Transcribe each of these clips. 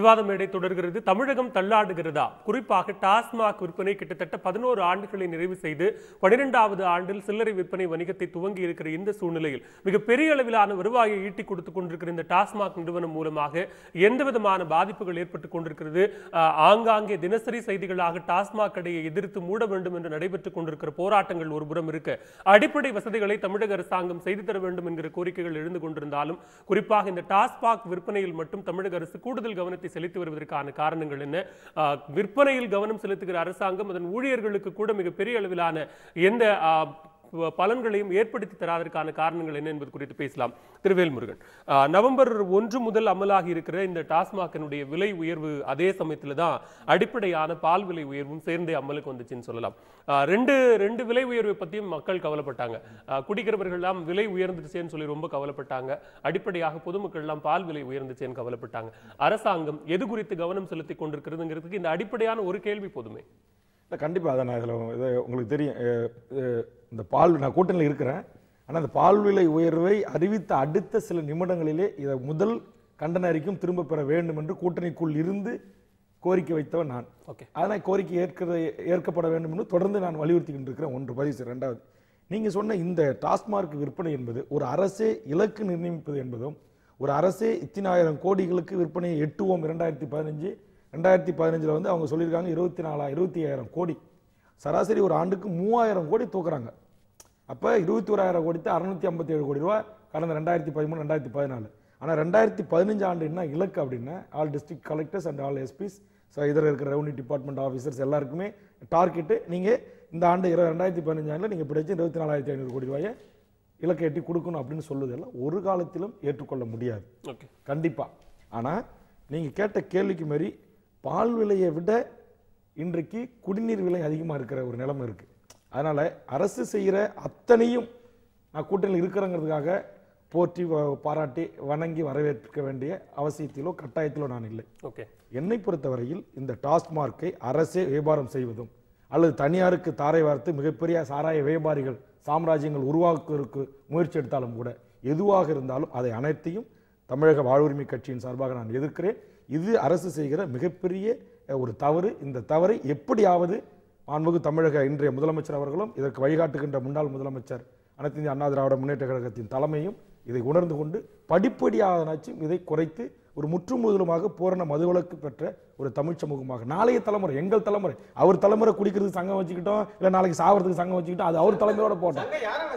விவாத மேடை தொடர்கிறது. தமிழகம் தள்ளாடுகிறதா? குறிப்பாக டாஸ்மாக் விற்பனை கிட்டத்தட்ட 11 ஆண்டுகளை நிறைவு செய்து 12வது ஆண்டில் சில்லறை விற்பனை வணிகத்தை துவங்கி இருக்கிற இந்த சூழ்நிலையில் மிகப்பெரிய அளவிலான வருவாயை ஈட்டிக் கொடுத்துக் கொண்டிருக்கிற இந்த டாஸ்மாக் நிறுவனம் மூலமாக எந்த விதமான பாதிப்புகள் ஏற்பட்டுக் கொண்டிருக்கிறது? ஆங்காங்கே தினசரி செய்திகளாக டாஸ்மாக் கடையை எதிர்த்து மூட வேண்டும் என்று நடைபெற்றுக் கொண்டிருக்கிற போராட்டங்கள் ஒருபுறம் இருக்க, அடிப்படை வசதிகளை தமிழக அரசாங்கம் செய்து தர வேண்டும் என்கிற கோரிக்கைகள் எழுந்து கொண்டிருந்தாலும், குறிப்பாக இந்த டாஸ்மாக் விற்பனையில் மட்டும் தமிழக அரசு கூடுதல் கவனத்தை செலுத்தி வருவதற்கான காரணங்கள் என்ன? விற்பனையில் கவனம் செலுத்துகிற அரசாங்கம் அதன் ஊழியர்களுக்கு கூட மிகப்பெரிய அளவிலான எந்த பலன்களையும் ஏற்படுத்தி தராதற்கான காரணங்கள் என்ன என்பது குறித்து பேசலாம். திருவேல் முருகன், நவம்பர் 1 முதல் அமலாகி இருக்கிற இந்த டாஸ்மாகினுடைய விலை உயர்வு அதே சமயத்துல தான் அடிப்படையான பால் விலை உயர்வும் சேர்ந்தே அமலுக்கு வந்துச்சுன்னு சொல்லலாம். ரெண்டு விலை உயர்வை பத்தியும் மக்கள் கவலைப்பட்டாங்க. குடிக்கிறவர்கள் எல்லாம் விலை உயர்ந்துச்சுன்னு சொல்லி ரொம்ப கவலைப்பட்டாங்க. அடிப்படையாக பொதுமக்கள் எல்லாம் பால் விலை உயர்ந்துச்சுன்னு கவலைப்பட்டாங்க. அரசாங்கம் எது குறித்து கவனம் செலுத்தி கொண்டிருக்கிறதுங்கிறதுக்கு இந்த அடிப்படையான ஒரு கேள்வி போதுமே. கண்டிப்பாக அதை நான் இதில் உங்களுக்கு தெரியும், இந்த பால் நான் கூட்டணியில் இருக்கிறேன். ஆனால் அந்த பால் விலை உயர்வை அறிவித்த அடுத்த சில நிமிடங்களிலே இதை முதல் கண்டன அறிக்கையும் திரும்ப பெற வேண்டும் என்று கூட்டணிக்குள் இருந்து கோரிக்கை வைத்தவன் நான். அதனால் கோரிக்கை ஏற்கப்பட வேண்டும் என்று தொடர்ந்து நான் வலியுறுத்தி கொண்டிருக்கிறேன். ஒன்று பதிவு. ரெண்டாவது, நீங்கள் சொன்ன இந்த டாஸ்மாக் விற்பனை என்பது ஒரு அரசே இலக்கு நிர்ணயிப்பது என்பதும், ஒரு அரசே இத்தனை ஆயிரம் கோடிகளுக்கு விற்பனையை எட்டுவோம் 2015 வந்து அவங்க சொல்லியிருக்காங்க 24,000 கோடி, சராசரி ஒரு ஆண்டுக்கு 3000 கோடி தூக்குறாங்க. அப்போ 21,000 கோடி 657 கோடி ரூபா கடந்த 2013 2014. ஆனால் 2015 ஆண்டு என்ன இலக்கு அப்படின்னா, all district collectors and all SPs, இதில் இருக்கிற ரெவன்யூ டிபார்ட்மெண்ட் ஆஃபீஸர்ஸ் எல்லாருக்குமே டார்கெட்டு, நீங்கள் இந்த ஆண்டு 2015 ஆண்டில் நீங்கள் பிடிச்சி 24,500 கோடி ரூபாயை இலக்கை எட்டி கொடுக்கணும் அப்படின்னு சொல்லுவதெல்லாம் ஒரு காலத்திலும் ஏற்றுக்கொள்ள முடியாது. கண்டிப்பாக. ஆனால் நீங்கள் கேட்ட கேள்விக்கு மாரி பால் விலையை விட இன்றைக்கு குடிநீர் விலை அதிகமாக இருக்கிற ஒரு நிலைமை இருக்குது. அதனால் அரசு செய்கிற அத்தனையும் நான் கூட்டணியில் இருக்கிறேங்கிறதுக்காக போற்றி பாராட்டி வணங்கி வரவேற்க வேண்டிய அவசியத்திலோ கட்டாயத்திலோ நான் இல்லை. என்னை பொறுத்தவரையில் இந்த டாஸ்மார்க்கை அரசே வியாபாரம் செய்வதும் அல்லது தனியாருக்கு தாரை வார்த்து மிகப்பெரிய சாராய வியாபாரிகள் சாம்ராஜ்யங்கள் உருவாக்குவதற்கு முயற்சி எடுத்தாலும் கூட, எதுவாக இருந்தாலும் அதை அனைத்தையும் தமிழக வாழ்வுரிமை கட்சியின் சார்பாக நான் எதிர்க்கிறேன். இது அரசு செய்கிற மிகப்பெரிய ஒரு தவறு. இந்த தவறை எப்படியாவது மாண்புமிகு தமிழக இன்றைய முதலமைச்சர் அவர்களும் இதற்கு வழிகாட்டுகின்ற முன்னாள் முதலமைச்சர் அனைத்து இந்திய அண்ணா திராவிட முன்னேற்ற கழகத்தின் தலைமையும் இதை உணர்ந்து கொண்டு படிப்படியானாச்சும் இதை குறைத்து ஒரு முற்றுமுதலுமாக பூரண மதுவிலக்கு பெற்ற ஒரு தமிழ் சமூகமாக நாளைய தலைமுறை, எங்கள் தலைமுறை, அவர் தலைமுறை குடிக்கிறதுக்கு சங்கம் வச்சுக்கிட்டோம், இல்லை நாளைக்கு சாவறதுக்கு சங்கம் வச்சுக்கிட்டோம், அது அவர் தலைமையோட போட்டோம்.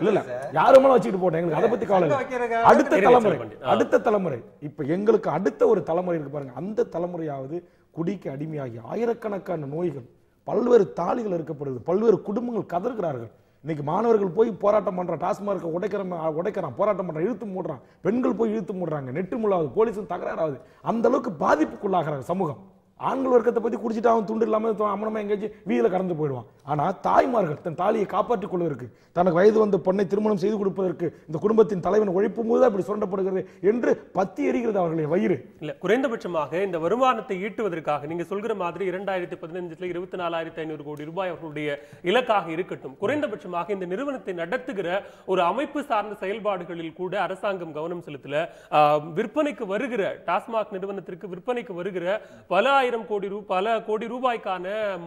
இல்ல யாருமே வச்சுக்கிட்டு போட்டோம், எங்களுக்கு அதை பத்தி கவலை இல்லை. அடுத்த தலைமுறை இப்ப எங்களுக்கு அடுத்த ஒரு தலைமுறை இருக்கு பாருங்க, அந்த தலைமுறையாவது குடிக்கு அடிமையாகி ஆயிரக்கணக்கான நோய்கள், பல்வேறு தாளிகள் இருக்கப்படுது, பல்வேறு குடும்பங்கள் கதறுகிறார்கள். இன்னைக்கு மாணவர்கள் போய் போராட்டம் பண்றான், டாஸ்மார்க்கை உடைக்கிறான், போராட்டம் பண்றான், இழுத்து மூடுறான், பெண்கள் போய் இழுத்து மூடுறாங்க, நெட்டு முள்ளாவது, போலீஸும் தகராறாவது, அந்த அளவுக்கு பாதிப்புக்குள்ளாகிறாங்க சமூகம். ஆண்கள் வர்க்கத்தை பத்தி குடிச்சிட்டு அவன் துண்டு இல்லாம அம்மனமா எங்கேயாச்சும் வீதியில கடந்து போயிடுவான். ஆனா தாய்மார்கள் தன் தாலியை காப்பாற்றிக் கொள்வதற்கு, தனக்கு வயது வந்த பொண்ணை திருமணம் செய்து கொடுப்பதற்கு இந்த குடும்பத்தின் தலைவன் உழைப்பும் போது அப்படி சுரண்டப்படுகிறது என்று பத்தி எரிகிறது அவர்களின் வயிறு. இல்ல, குறைந்தபட்சமாக இந்த வருமானத்தை ஈட்டுவதற்காக நீங்க சொல்கிற மாதிரி 2015 24,500 கோடி ரூபாய் அவர்களுடைய இலக்காக இருக்கட்டும், குறைந்தபட்சமாக இந்த நிறுவனத்தை நடத்துகிற ஒரு அமைப்பு சார்ந்த செயல்பாடுகளில் கூட அரசாங்கம் கவனம் செலுத்தல. விற்பனைக்கு வருகிற டாஸ்மாக் நிறுவனத்திற்கு விற்பனைக்கு வருகிற பல கோடி ரூபாய்க்கான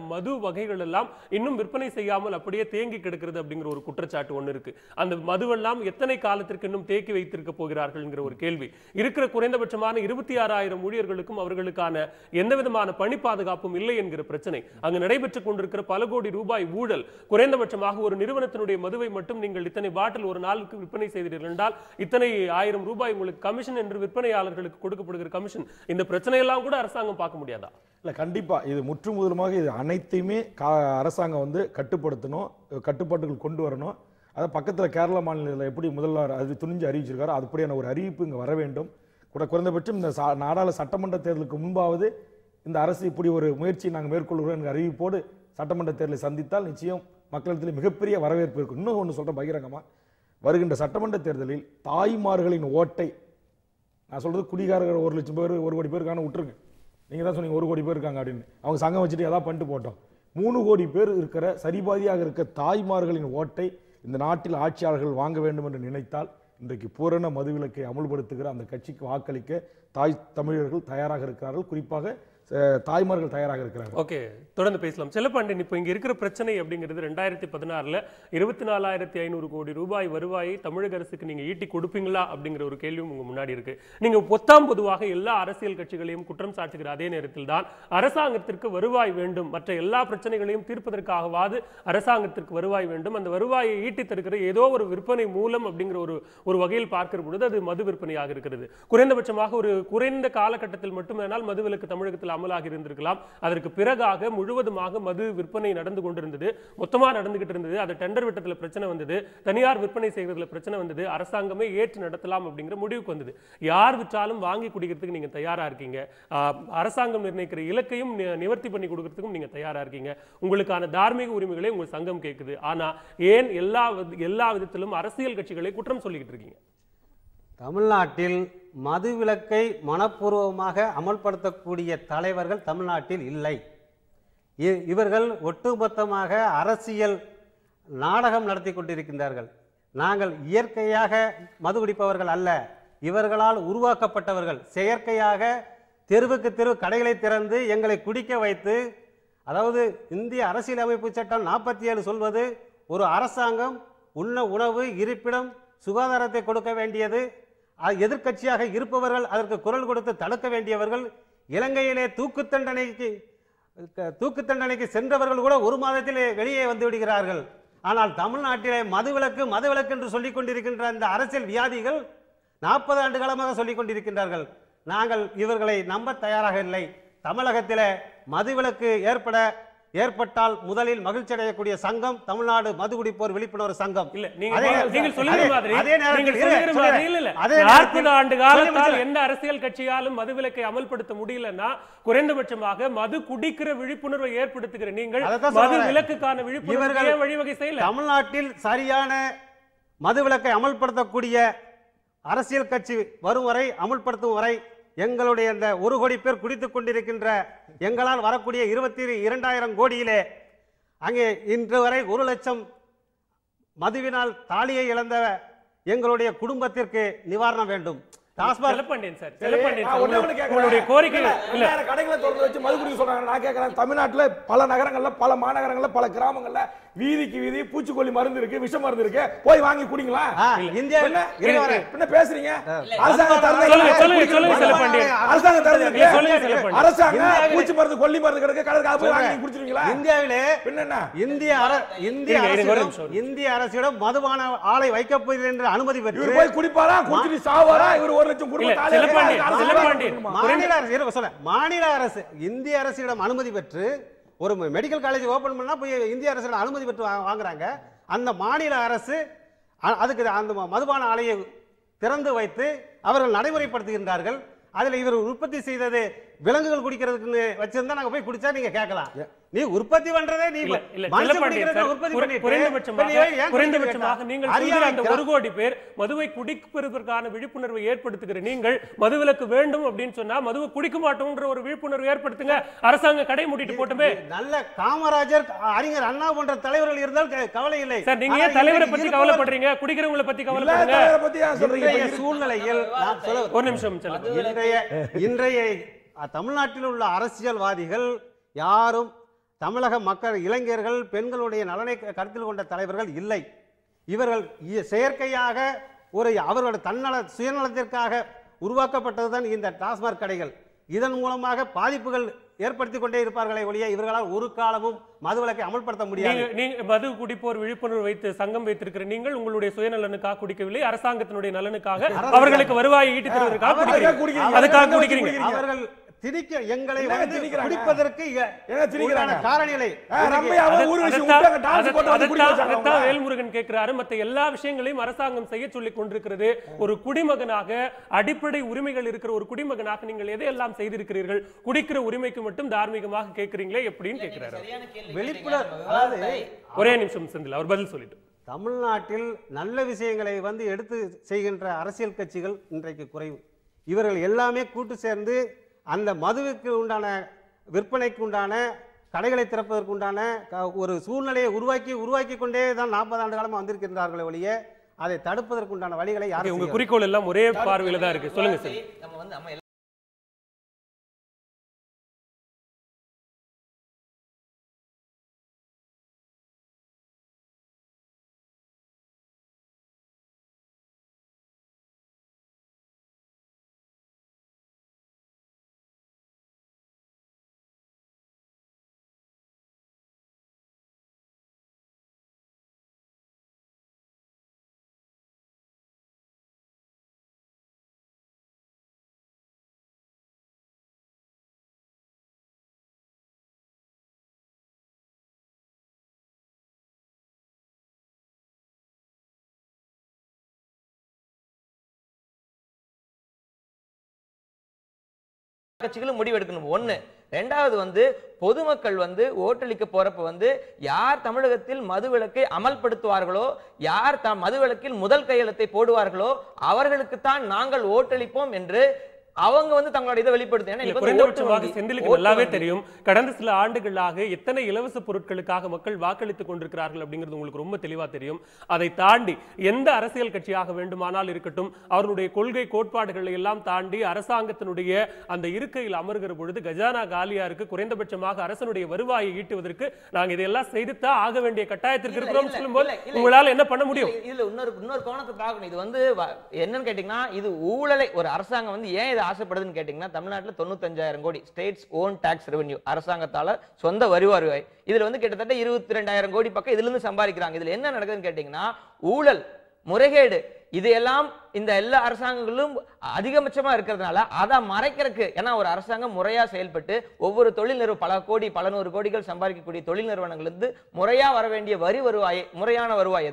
மது வகைகள் எல்லாம் இன்னும் விற்பனை செய்யாமல் அப்படியே தேங்கி கிடக்கிறது அப்படிங்கிற ஒரு குற்றச்சாட்டு ஒண்ணு இருக்கு. அந்த மதுவெல்லாம் எத்தனை காலத்திற்கு இன்னும் தேக்கி வைத்திருக்க போகிறார்கள் என்கிற ஒரு கேள்வி இருக்கிற. குறைந்தபட்சமான 26,000 ஊழியர்களுக்கும் அவர்களுக்கான எந்த விதமான பணி பாதுகாப்பும் இல்லை என்கிற பிரச்சனை அங்கு நடைபெற்றுக் கொண்டிருக்கிற பல கோடி ரூபாய் ஊழல். குறைந்தபட்சமாக ஒரு நிறுவனத்தினுடைய மதுவை மட்டும் நீங்கள் இத்தனை பாட்டில் ஒரு நாளுக்கு விற்பனை செய்தீர்கள் என்றால் இத்தனை 1000 ரூபாய் உங்களுக்கு கமிஷன் என்று விற்பனையாளர்களுக்கு கொடுக்கப்படுகிற கமிஷன், இந்த பிரச்சனை எல்லாம் கூட அரசாங்கம் பார்க்க முடியாதா? இல்லை, கண்டிப்பாக இது முற்றுமுதலுமாக இது அனைத்தையுமே அரசாங்கம் வந்து கட்டுப்படுத்தணும், கட்டுப்பாட்டுகள் கொண்டு வரணும். அதை பக்கத்தில் கேரள மாநிலத்தில் எப்படி முதல்வர் அது துணிஞ்சு அறிவிச்சிருக்காரோ அதுபடியான ஒரு அறிவிப்பு இங்கே வர வேண்டும். குறைந்தபட்சம் இந்த நாடாளு சட்டமன்ற தேர்தலுக்கு முன்பாவது இந்த அரசு இப்படி ஒரு முயற்சியை நாங்கள் மேற்கொள்கிறோம் என்ற அறிவிப்போடு சட்டமன்ற தேர்தலை சந்தித்தால் நிச்சயம் மக்களிடத்தில் மிகப்பெரிய வரவேற்பு இருக்கும். இன்னும் ஒன்று சொல்கிறேன் பகிரங்கமாக, வருகின்ற சட்டமன்ற தேர்தலில் தாய்மார்களின் ஓட்டை, நான் சொல்கிறது குடிகாரர்கள் 1 லட்சம் பேர் 1 கோடி பேருக்கான விட்டுருங்க, நீங்கள் தான் சொன்னீங்க 1 கோடி பேர் இருக்காங்க அப்படின்னு, அவங்க சங்கம் வச்சுட்டு எதாவது பண்ணிட்டு போட்டோம். 3 கோடி பேர் இருக்கிற சரிபாதியாக இருக்க தாய்மார்களின் ஓட்டை இந்த நாட்டில் ஆட்சியாளர்கள் வாங்க வேண்டும் என்று நினைத்தால் இன்றைக்கு பூரண மதுவிலக்கை அமுல்படுத்துகிற அந்த கட்சிக்கு வாக்களிக்க தாய் தமிழர்கள் தயாராக இருக்கிறார்கள், குறிப்பாக தாய்மார்கள் தயாராக இருக்கிறார்கள். ஓகே, தொடர்ந்து பேசலாம். செல்லப்பாண்டியன், இப்போ இங்க இருக்கிற பிரச்சனை அப்படிங்கிறது 2016ல் 24,500 கோடி ரூபாய் வருவாயை தமிழக அரசுக்கு நீங்க ஈட்டி கொடுப்பீங்களா அப்படிங்கிற ஒரு கேள்வியும் உங்க முன்னாடி இருக்கு. நீங்க பொதுவாக எல்லா அரசியல் கட்சிகளையும் குற்றம் சாட்டுகிற அதே நேரத்தில் தான் அரசாங்கத்திற்கு வருவாய் வேண்டும், மற்ற எல்லா பிரச்சனைகளையும் தீர்ப்பதற்காகவாது அரசாங்கத்திற்கு வருவாய் வேண்டும், அந்த வருவாயை ஈட்டி தருகிற ஏதோ ஒரு விற்பனை மூலம் அப்படிங்கிற ஒரு வகையில் பார்க்கிற பொழுது அது மது விற்பனையாக இருக்கிறது. குறைந்தபட்சமாக ஒரு குறைந்த காலகட்டத்தில் மட்டுமேனால் மதுவிலக்கு தமிழகத்தில் அமலாக இருந்திருக்கலாம். அதற்கு பிறகாக முழுவதுமாக மது விற்பனை நடந்து கொண்டிருந்தது, மொத்தமா நடந்துகிட்டு இருந்தது. அது டெண்டர் விட்டத்துல பிரச்சனை வந்தது, தனியார் விற்பனை செய்வதில் பிரச்சனை வந்தது, அரசாங்கமே ஏற்று நடத்தலாம் அப்படிங்கிற முடிவுக்கு வந்தது. யார் விற்றாலும் வாங்கி குடிக்கிறதுக்கு நீங்க தயாரா இருக்கீங்க, அரசாங்கம் நிர்ணயிக்கிற இலக்கையும் நிவர்த்தி பண்ணி கொடுக்கிறதுக்கும் நீங்க தயாரா இருக்கீங்க, உங்களுக்கான தார்மீக உரிமைகளை உங்க சங்கம் கேட்குது. ஆனா ஏன் எல்லா விதத்திலும் அரசியல் கட்சிகளை குற்றம் சொல்லிக்கிட்டு இருக்கீங்க? தமிழ்நாட்டில் மதுவிலக்கை மனப்பூர்வமாக அமல்படுத்தக்கூடிய தலைவர்கள் தமிழ்நாட்டில் இல்லை. இவர்கள் ஒட்டுமொத்தமாக அரசியல் நாடகம் நடத்தி கொண்டிருக்கின்றார்கள். நாங்கள் இயற்கையாக மது குடிப்பவர்கள் அல்ல, இவர்களால் உருவாக்கப்பட்டவர்கள். செயற்கையாக தெருவுக்கு தெரு கடைகளை திறந்து எங்களை குடிக்க வைத்து, அதாவது இந்திய அரசியலமைப்பு சட்டம் 47 சொல்வது ஒரு அரசாங்கம் உண்ண உணவு, இருப்பிடம், சுகாதாரத்தை கொடுக்க வேண்டியது, எதிர்க்கட்சியாக இருப்பவர்கள் அதற்கு குரல் கொடுத்து தடுக்க வேண்டியவர்கள். இலங்கையிலே தூக்கு தண்டனைக்கு சென்றவர்கள் கூட 1 மாதத்திலே வெளியே வந்து விடுகிறார்கள். ஆனால் தமிழ்நாட்டிலே மதுவிலக்கு என்று சொல்லிக் கொண்டிருக்கின்ற அந்த அரசியல் வியாதிகள் 40 ஆண்டு காலமாக சொல்லிக் கொண்டிருக்கின்றார்கள். நாங்கள் இவர்களை நம்ப தயாராக இல்லை. தமிழகத்திலே மதுவிலக்கு ஏற்பட்டால் முதலில் மகிழ்ச்சி அடையக்கூடிய சங்கம் தமிழ்நாடு மது குடிப்போர் விழிப்புணர்வு சங்கம். இல்ல, நீங்கள் சொல்லுகிற மாதிரி 40 ஆண்டு காலத்தால் எந்த அரசியல் கட்சியாலும் மதுவிலக்கை அமல்படுத்த முடியலன்னா, குறைந்தபட்சமாக மது குடிக்கிற விழிப்புணர்வை ஏற்படுத்துகிற நீங்கள் மது விலக்குக்கான விழிப்புணர்வு வழிவகை செய்யல. தமிழ்நாட்டில் சரியான மதுவிலக்கை அமல்படுத்தக்கூடிய அரசியல் கட்சி வரும் வரை, அமல்படுத்தும் வரை எங்களுடைய இந்த 1 கோடி பேர் குடித்துக் கொண்டிருக்கின்ற எங்களால் வரக்கூடிய 22,000 கோடியிலே அங்கே இன்று வரை 1 லட்சம் மதுவினால் தாலியை இழந்த எங்களுடைய குடும்பத்திற்கு நிவாரணம் வேண்டும். தமிழ்நாட்டில் பல நகரங்கள்ல, பல மாநகரங்கள்ல, பல கிராமங்கள்ல வீதிக்கு வீதி பூச்சிக்கொல்லி மருந்து இருக்கு, விஷ மருந்து இருக்கு, போய் வாங்கி குடிங்களா? என்ன பேசுறீங்க? அரசாங்கம் பூச்சி மருந்து, கொல்லி மருந்து கிடக்கு, கடற்கரை வாங்கி குடிச்சிருவீங்களா? இந்தியாவிலே இந்திய அரசிடம் மதுபான ஆலை வைக்கப் போகிறேன் என்று அனுமதி பெற்று போய் குடிப்பாரா, குடிச்சிட்டு சாவாரா? இவர் 1 லட்சம் மாநில அரசு இந்திய அரசிடம் அனுமதி பெற்று ஒரு மெடிக்கல் காலேஜ் ஓபன் பண்ணா போய் இந்திய அரசிடம் அனுமதி பெற்று வாங்குறாங்க. அந்த மாநில அரசு அதுக்கு அந்த மதுபான ஆலையை திறந்து வைத்து அவர்கள் நடைமுறைப்படுத்துகின்றார்கள். அதுல இவர் உற்பத்தி செய்தது விலங்குகள் குடிக்கிறதுக்கு வச்சிருந்தா நாங்க போய் குடிச்சா நீங்க கேட்கலாம். நீ உற்பத்தி பண்றதே நீ குறைந்தபட்சமாக நீங்கள் அந்த 1 கோடி பேர் மதுவை குடிப்பதற்கான விழிப்புணர்வை ஏற்படுத்துகிற நீங்கள் மதுவிலக்கு வேண்டும் அப்படின்னு சொன்னா மதுவை குடிக்க மாட்டோம்ன்ற ஒரு விழிப்புணர்வு ஏற்படுத்துங்க. அரசாங்கம் கடை மூடிட்டு போட்டுமே. நல்ல காமராஜர், அறிஞர் அண்ணா போன்ற தலைவர்கள் இருந்தால் கவலை இல்லை சார். நீங்க ஏன் தலைவரை பத்தி கவலைப்படுறீங்க, குடிக்கிறவங்களை பத்தி கவலைப்படுறீங்க? சூழ்நிலையில் ஒரு நிமிஷம், இன்றைய தமிழ்நாட்டில் உள்ள அரசியல்வாதிகள் யாரும் தமிழக மக்கள், இளைஞர்கள், பெண்களுடைய நலனை கருத்தில் கொண்ட தலைவர்கள் இல்லை. இவர்கள் செயற்கையாக அவர்களுடைய சுயநலத்திற்காக உருவாக்கப்பட்டதுதான் இந்த டாஸ்மாக் கடைகள். இதன் மூலமாக பாதிப்புகள் ஏற்படுத்திக் கொண்டே இருப்பார்களே ஒழிய இவர்களால் ஒரு காலமும் மதுவிலக்கை அமல்படுத்த முடியாது. நீங்க மது குடிப்போர் விழிப்புணர்வு வைத்து சங்கம் வைத்திருக்கிற நீங்கள் உங்களுடைய சுயநலனுக்காக குடிக்கவில்லை, அரசாங்கத்தினுடைய நலனுக்காக, அவர்களுக்கு வருவாயை ஈட்டி தருவதற்காக குடிக்கிறீங்க. அவர்கள் திணிக்க எங்களை குடிப்பதற்கு காரணிகளை வேல்முருகன் கேட்கிறாரு. மற்ற எல்லா விஷயங்களையும் அரசாங்கம் செய்ய சொல்லிக் கொண்டிருக்கிறது. ஒரு குடிமகனாக, அடிப்படை உரிமைகள் இருக்கிற ஒரு குடிமகனாக நீங்கள் எதையெல்லாம் செய்திருக்கிறீர்கள்? குடிக்கிற உரிமைக்கு மட்டும் தார்மீகமாக கேட்கிறீங்களே எப்படின்னு கேட்கிறாரு. ஒரே நிமிஷம் செந்தில், அவர் பதில் சொல்லிட்டு. தமிழ்நாட்டில் நல்ல விஷயங்களை எடுத்து செய்கின்ற அரசியல் கட்சிகள் இன்றைக்கு குறைவு. இவர்கள் எல்லாமே கூட்டு சேர்ந்து அந்த மதுவுக்கு உண்டான, விற்பனைக்கு உண்டான, கடைகளை திறப்பதற்கு உண்டான ஒரு சூழ்நிலையை உருவாக்கி கொண்டே தான் 40 ஆண்டு காலமாக வந்திருக்கின்றார்களே ஒழிய அதை தடுப்பதற்குண்டான வழிகளை Okay, யாரும் உங்க செய்யவில்லை. குறிக்கோள் எல்லாம் ஒரே பார்வையில தான் இருக்கு. சொல்லுங்க சார். நம்ம வந்து நம்ம கட்சிகளும் முடிவெடுக்கணும். ஒண்ணு. ரெண்டாவது வந்து பொதுமக்கள் வந்து ஓட்டளிக்க போறப்ப வந்து யார் தமிழகத்தில் மதுவிலக்கை அமல்படுத்துவார்களோ, யார் மதுவிலக்கில் முதல் கையெழுத்தை போடுவார்களோ அவர்களுக்கு தான் நாங்கள் ஓட்டளிப்போம் என்று அவங்க வந்து தங்களோட இதை வெளிப்படுத்து. குறைந்தபட்சமாக செந்திலுக்கு நல்லாவே தெரியும் கடந்த சில ஆண்டுகளாக எத்தனை இலவச பொருட்களுக்காக மக்கள் வாக்களித்துக் கொண்டிருக்கிறார்கள் அப்படிங்கிறது உங்களுக்கு ரொம்ப தெளிவா தெரியும். அதை தாண்டி எந்த அரசியல் கட்சியாக வேண்டுமானால் இருக்கட்டும், அவர்களுடைய கொள்கை கோட்பாடுகளை எல்லாம் தாண்டி அரசாங்கத்தினுடைய அந்த இருக்கையில் அமர்கிற பொழுது கஜானா காலியா இருக்கு, குறைந்தபட்சமாக அரசனுடைய வருவாயை ஈட்டுவதற்கு நாங்க இதையெல்லாம் செய்துதான் ஆக வேண்டிய கட்டாயத்திற்கு இருக்கிறோம் சொல்லும்போது உங்களால என்ன பண்ண முடியும்? இதுல இன்னொரு கோணத்தை பார்க்கணும். இது வந்து என்னன்னு கேட்டீங்கன்னா, இது ஊழலை ஒரு அரசாங்கம் வந்து ஏன் ஆசைப்படுதுன்னு கேட்டீங்கன்னா, தமிழ்நாட்டில் 95,000 கோடி ஸ்டேட்ஸ் ஓன் டாக்ஸ் ரெவென்யூ, அரசாங்கத்தால சொந்த வரி வருவாய். இதுல வந்து கிட்டத்தட்ட 22,000 கோடி பக்கம் இதுல இருந்து சம்பாதிக்கிறாங்க. இதுல என்ன நடக்குதுன்னு கேட்டீங்கன்னா, ஊழல், முறைகேடு, இதையெல்லாம் இந்த எல்லா அரசாங்கங்களும் அதிகபட்சமா இருக்கிறதுனால அதை மறைக்கிறதுக்கு, ஏன்னா ஒரு அரசாங்கம் முறையா செயல்பட்டு ஒவ்வொரு தொழில் நிறுவனம் பல கோடி பல நூறு கோடிகள் சம்பாதிக்கக்கூடிய தொழில் நிறுவனங்கள் இருந்து முறையா வர வேண்டிய வரி வருவாய், முறையான வருவாய்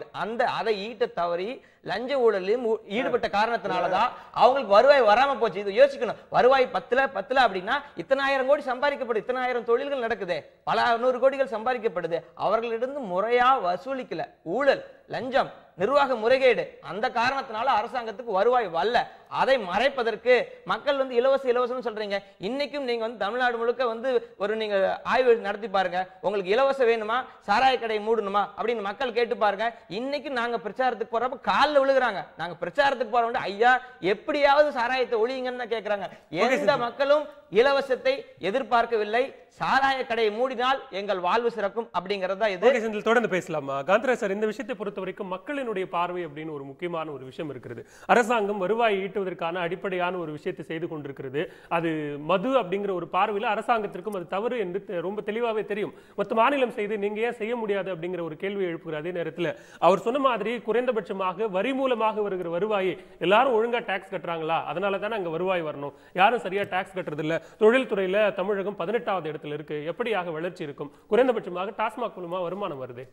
அதை ஈட்ட தவறி லஞ்ச ஊழலையும் ஈடுபட்ட காரணத்தினாலதான் அவங்களுக்கு வருவாய் வராம போச்சு. இது யோசிக்கணும். வருவாய் 10 அப்படின்னா இத்தனை ஆயிரம் கோடி சம்பாதிக்கப்படுது, இத்தனை ஆயிரம் தொழில்கள் நடக்குது, பல 100 கோடிகள் சம்பாதிக்கப்படுது, அவர்களிடம் முறையா வசூலிக்கல, ஊழல், லஞ்சம், நிர்வாக முறைகேடு, அந்த காரணத்தினால அரசாங்கத்துக்கு வருவாய் வரல. அதை மறைப்பதற்கு மக்கள் வந்து இலவசம் சொல்றீங்க. இன்னைக்கும் நீங்க வந்து தமிழ்நாடு முழுக்க வந்து ஒரு நீங்க ஆய்வு நடத்தி பாருங்க, உங்களுக்கு இலவசம் வேணுமா, சாராய கடை மூடணுமா அப்படின்னு மக்கள் கேட்டு பாருங்க. இன்னைக்கும் நாங்க பிரச்சாரத்துக்கு போறப்ப காலில் விழுகிறாங்க. நாங்க பிரச்சாரத்துக்கு போறோம், ஐயா எப்படியாவது சாராயத்தை ஒழியுங்கன்னு கேட்கிறாங்க. எந்த மக்களும் இலவசத்தை எதிர்பார்க்கவில்லை. சாராய கடையை மூடினால் எங்கள் வாழ்வு சிறக்கும் அப்படிங்கறதா இது. தொடர்ந்து பேசலாமா காந்தராஜ் சார்? இந்த விஷயத்தை பொறுத்த வரைக்கும் மக்களினுடைய பார்வை அப்படின்னு ஒரு முக்கியமான ஒரு விஷயம் இருக்கிறது. அரசாங்கம் வருவாய் ஈட்டுவதற்கான அடிப்படையான ஒரு விஷயத்தை செய்து கொண்டிருக்கிறது. அது மது அப்படிங்கிற ஒரு பார்வையில் அரசாங்கத்திற்கும் அது தவறு என்று ரொம்ப தெளிவாகவே தெரியும். மொத்த மாநிலம் செய்து நீங்க ஏன் செய்ய முடியாது அப்படிங்கிற ஒரு கேள்வி எழுப்புகிற அதே நேரத்தில் அவர் சொன்ன மாதிரி குறைந்தபட்சமாக வரி மூலமாக வருகிற வருவாயை எல்லாரும் ஒழுங்கா டாக்ஸ் கட்டுறாங்களா, அதனால தானே அங்க வருவாய் வரணும், யாரும் சரியா டாக்ஸ் கட்டுறது இல்ல. தொழில் துறையில தமிழகம் 18வது இடத்துல இருக்கு, எப்படியாக வளர்ச்சி இருக்கும்? குறைந்தபட்சமாக டாஸ்மாக் மூலமா வருமானம் வருது.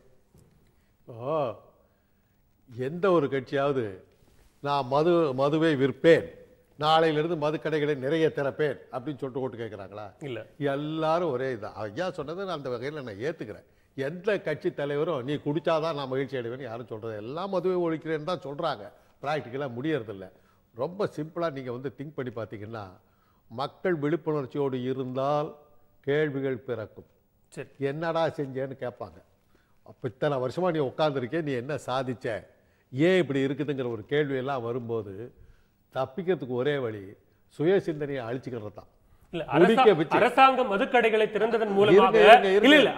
எந்த ஒரு கட்சியாவது நான் மதுவை விற்பேன், நாளையிலிருந்து மது கடைகளை நிறைய திறப்பேன் அப்படின்னு சொல்லிட்டு ஓட்டு கேட்கிறாங்களா? இல்ல, எல்லாரும் ஒரே இதுதான். ஐயா சொன்னதை நான் அந்த வகையில் நான் ஏத்துக்கிறேன். எந்த கட்சி தலைவரும் நீ குடிச்சாதான் நான் மகிழ்ச்சி அடைவேன்னு யாரும் சொல்றது, எல்லாம் மதுவை ஒழிக்கிறேன்னு தான் சொல்றாங்க. ப்ராக்டிக்கலாக முடியறதில்ல. ரொம்ப சிம்பிளாக நீங்கள் வந்து திங்க் பண்ணி பார்த்தீங்கன்னா, மக்கள் விழிப்புணர்ச்சியோடு இருந்தால் கேள்விகள் பிறக்கும். என்னடா செஞ்சேன்னு கேட்பாங்க. அப்போ இத்தனை வருஷமா நீ உட்காந்துருக்கே, நீ என்ன சாதிச்ச, ஏன் இப்படி இருக்குதுங்கிற ஒரு கேள்வியெல்லாம் வரும்போது தப்பிக்கிறதுக்கு ஒரே வழி சுய சிந்தனையை அழிச்சுக்கிறது தான். அரசாங்கம் மதுக்கடைகளை திறந்ததன் மூலமாக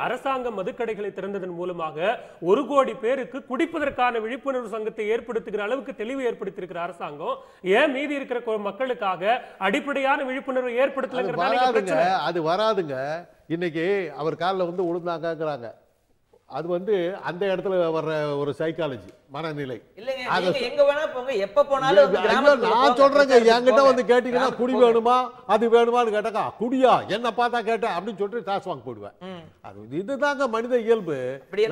அரசாங்கம் மதுக்கடைகளை திறந்ததன் மூலமாக 1 கோடி பேருக்கு குடிப்பதற்கான விழிப்புணர்வு சங்கத்தை ஏற்படுத்துகிற அளவுக்கு தெளிவு ஏற்படுத்தியிருக்கிற அரசாங்கம் ஏன் மீதி இருக்கிற மக்களுக்காக அடிப்படையான விழிப்புணர்வு ஏற்படுத்தல? அது வராதுங்க. இன்னைக்கு அவர் காலில் வந்து விழுந்தாங்கிறாங்க. அது வந்து அந்த இடத்துல வர்ற ஒரு சைக்காலஜி, மனநிலை. நான் சொல்றேங்க, என்கிட்ட வந்து கேட்டீங்கன்னா குடி வேணுமா அது வேணுமான்னு கேட்டாக்கா, குடியா என்ன பார்த்தா கேட்டேன் அப்படின்னு சொல்லிட்டு டாஸ்மாக் போடுவேன். அது இதுதாங்க மனித இயல்பு.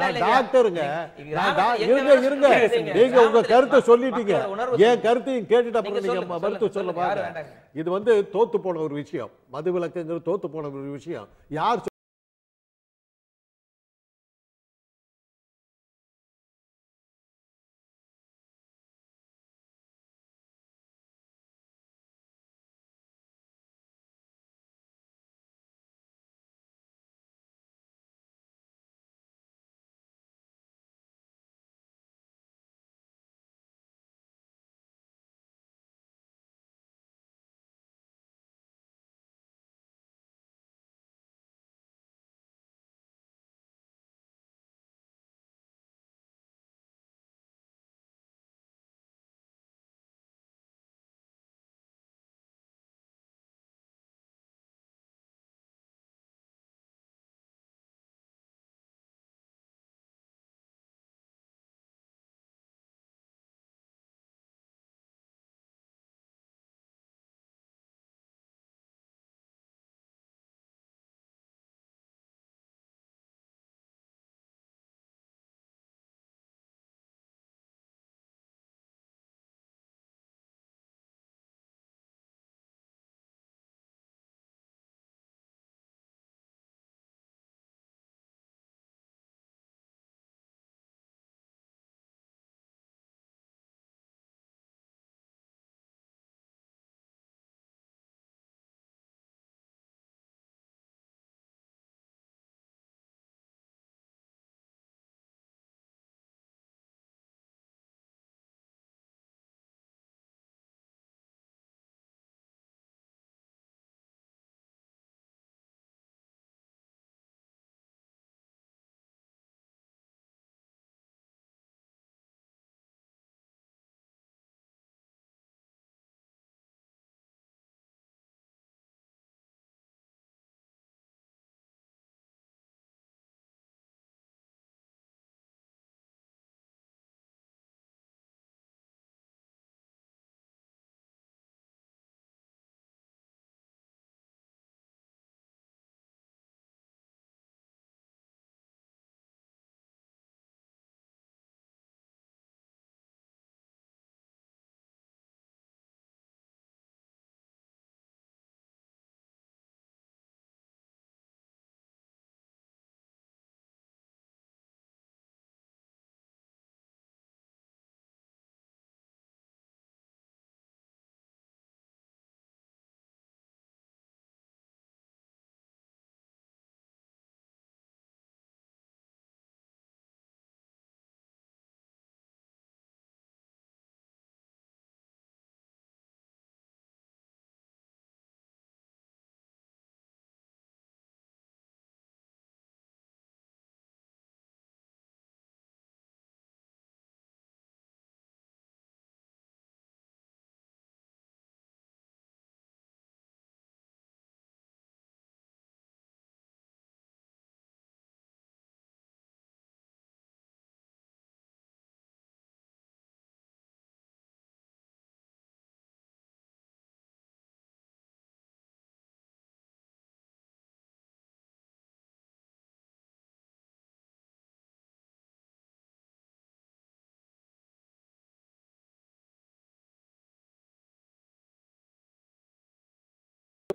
நான் டாக்டருங்க, இருங்க நீங்க உங்க கருத்தை சொல்லிட்டீங்க, என் கருத்தையும் கேட்டுட்டு அப்புறம் நீங்க மருத்துவ சொல்ல பாருங்க. இது வந்து தோத்து போன ஒரு விஷயம், மது விலக்குங்கிறது தோத்து போன ஒரு விஷயம். யார்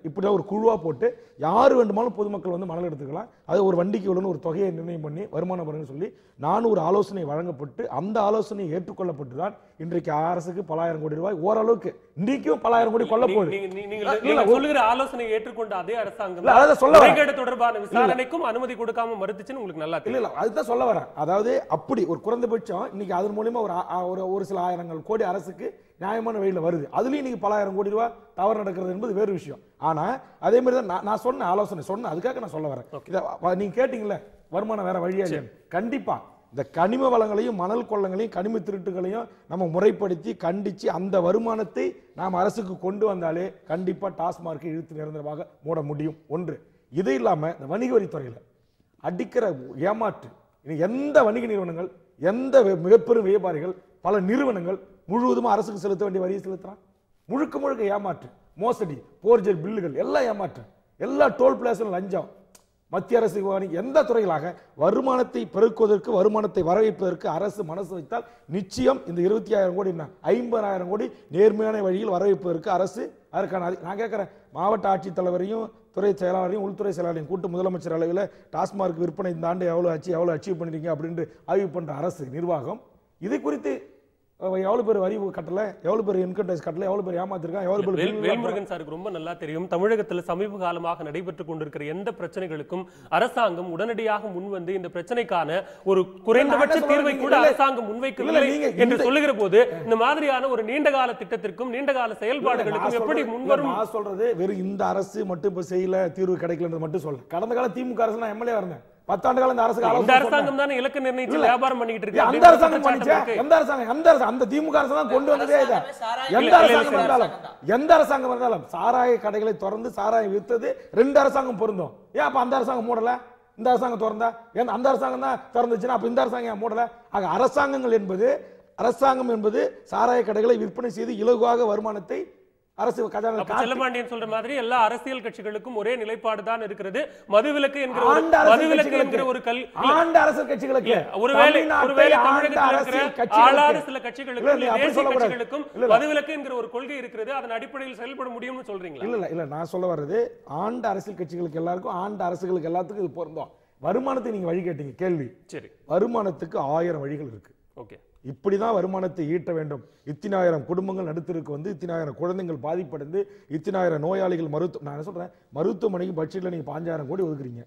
இப்படிதான் ஒரு குழுவா போட்டு யார் வேண்டுமானாலும் பொதுமக்கள் வந்து மணல் எடுத்துக்கலாம். அது ஒரு வண்டிக்கு இவ்வளவுன்னு ஒரு தொகையை நிர்ணயம் பண்ணி வருமான வரின்னு சொல்லி 400 ஆலோசனை வழங்கப்பட்டு அந்த ஆலோசனை ஏற்றுக்கொள்ளப்பட்டு தான் இன்றைக்கு அரசுக்கு பல ஆயிரம் கோடி ரூபாய் ஓரளவுக்கு இன்றைக்கும் பல ஆயிரம் கோடி கொள்ள போகுது. நீங்க சொல்லுகிற ஆலோசனை ஏற்றுக்கொண்ட அதே அரசாங்கம் அதான் சொல்ல வரேன். முறைகேடு தொடர்பான விசாரணைக்கும் அனுமதி கொடுக்காம மறுத்துச்சுன்னு உங்களுக்கு நல்லா தெரியும். இல்ல அதுதான் சொல்ல வரேன். அதாவது அப்படி ஒரு குறைந்தபட்சம் இன்னைக்கு அதன் மூலமா ஒரு சில ஆயிரங்கள் கோடி அரசுக்கு நியாயமான வழியில் வருது. அதுலயும் நீங்க பல ஆயிரம் கோடி ரூபாய் தவறு நடக்கிறது என்பது வேறு விஷயம். ஆனா அதே மாதிரி தான் நான் சொன்ன ஆலோசனை சொன்ன அதுக்காக நான் சொல்ல வரேன். நீங்க கேட்டீங்கல்ல வருமானம் வேற வழியா இல்லையா? கண்டிப்பா இந்த கனிம வளங்களையும் மணல் கொள்ளங்களையும் கனிம திருட்டுகளையும் நம்ம முறைப்படுத்தி கண்டிச்சு அந்த வருமானத்தை நாம் அரசுக்கு கொண்டு வந்தாலே கண்டிப்பா டாஸ்மார்க்கை இழுத்து நிரந்தரமாக மூட முடியும். ஒன்று. இது இல்லாம இந்த வணிக வரித்துறையில அடிக்கிற ஏமாற்று எந்த வணிக நிறுவனங்கள் எந்த மிகப்பெரும் வியாபாரிகள் பல நிறுவனங்கள் முழுவதும் அரசுக்கு செலுத்த வேண்டிய வரியை செலுத்துறான். முழுக்க முழுக்க ஏமாற்று, மோசடி, போர்ஜரி பில்லுகள் எல்லாம் ஏமாற்று, எல்லா டோல் பிளாஸும் லஞ்சம். மத்திய அரசு எந்த துறைகளாக வருமானத்தை பெருக்குவதற்கு வருமானத்தை வரவைப்பதற்கு அரசு மனசு வைத்தால் நிச்சயம் இந்த 25,000 கோடி 50,000 கோடி நேர்மையான வழியில் வரவைப்பதற்கு அரசு அதற்கான நான் கேட்கிறேன் மாவட்ட ஆட்சித்தலைவரையும் துறை செயலாளரையும் உள்துறை செயலாளரையும் கூட்டு முதலமைச்சர் அளவில் டாஸ்மார்க் விற்பனை இந்த ஆண்டு எவ்வளவு அச்சீவ் பண்ணிருக்கீங்க அப்படின்னு ஆய்வு பண்ற அரசு நிர்வாகம் இது குறித்து எவ்வளவு பேர் வரி கட்டல, எவ்வளவு பேர் இன்கம் டேக்ஸ் கட்டல, எவ்வளவு பேர் ஏமாத்திருக்காங்க, எவ்வளவு பேர் வேல்முருகன் சாருக்கு ரொம்ப நல்லா தெரியும். தமிழகத்தில் சமீப காலமாக நடைபெற்றுக் கொண்டிருக்கிற எந்த பிரச்சனைகளுக்கும் அரசாங்கம் உடனடியாக முன்வந்து இந்த பிரச்சனைக்கான ஒரு குறைந்தபட்ச தீர்வை கூட அரசாங்கம் முன்வைக்கவில்லை என்று சொல்லுகிற போது இந்த மாதிரியான ஒரு நீண்டகால திட்டத்திற்கும் நீண்டகால செயல்பாடுகளுக்கும் எப்படி முன்வரும்? நான் சொல்றது வெறும் இந்த அரசு மட்டும் இப்ப செய்யல தீர்வு கிடைக்கலன்றது மட்டும் சொல்ல. கடந்த கால திமுக அரசு நான் எம்எல்ஏ இருந்தேன். 10 ஆண்டு காலம் இந்த அரசாங்கம் தானே இலக்கு நிர்ணயிச்சு வியாபாரம் பண்ணிட்டு இருக்கு. அந்த அரசாங்கம் பண்ணிச்சா? எந்த அரசாங்கம்? அந்த திமுக அரசாங்கம் கொண்டு வந்ததே இத. எந்த அரசாங்கம் இருந்தாலும் சாராய கடைகளை திறந்து சாராயம் வித்தது 2 அரசாங்கம் பொருந்தும். ஏன் அப்ப அந்த அரசாங்கம் மூடல? இந்த அரசாங்கம் திறந்தா ஏன் அந்த அரசாங்கம் தான் திறந்துச்சுன்னா அப்ப இந்த அரசாங்கம் ஏன் மூடல? ஆக அரசாங்கம் என்பது சாராய கடைகளை விற்பனை செய்து இலகுவாக வருமானத்தை அரசு செல்லமாண்டியன் சொல்ற மாதிரி எல்லா அரசியல் கட்சிகளுக்கும் ஒரே நிலைப்பாடு தான் இருக்கிறது. மதுவிலக்கு என்கிற ஒரு ஆண்ட அரசியல் கட்சிகளுக்கு ஒருவேளை தமிழகத்தில் இருக்கிற ஆளாத சில கட்சிகளுக்கும் மதுவிலக்கு என்கிற ஒரு கொள்கை இருக்கிறது. அதன் அடிப்படையில் செயல்பட முடியும்னு சொல்றீங்களா? இல்ல நான் சொல்ல வர்றது ஆண்ட அரசியல் கட்சிகளுக்கு எல்லாருக்கும் ஆண்ட அரசுகளுக்கு எல்லாத்துக்கும் இது பொருந்தும். வருமானத்தை நீங்க வழி கேட்டீங்க கேள்வி. சரி, வருமானத்துக்கு 1000 வழிகள் இருக்கு. ஓகே, இப்படிதான் வருமானத்தை ஈட்ட வேண்டும். 1000 குடும்பங்கள் நடுத்தருக்கு வந்து 1000 குழந்தைகள் பாதிப்படைந்து 1000 நோயாளிகள் நான் சொல்றேன் மருத்துவமனைக்கு பட்ஜெட்ல நீங்க 5000 கோடி ஒதுக்குறீங்க.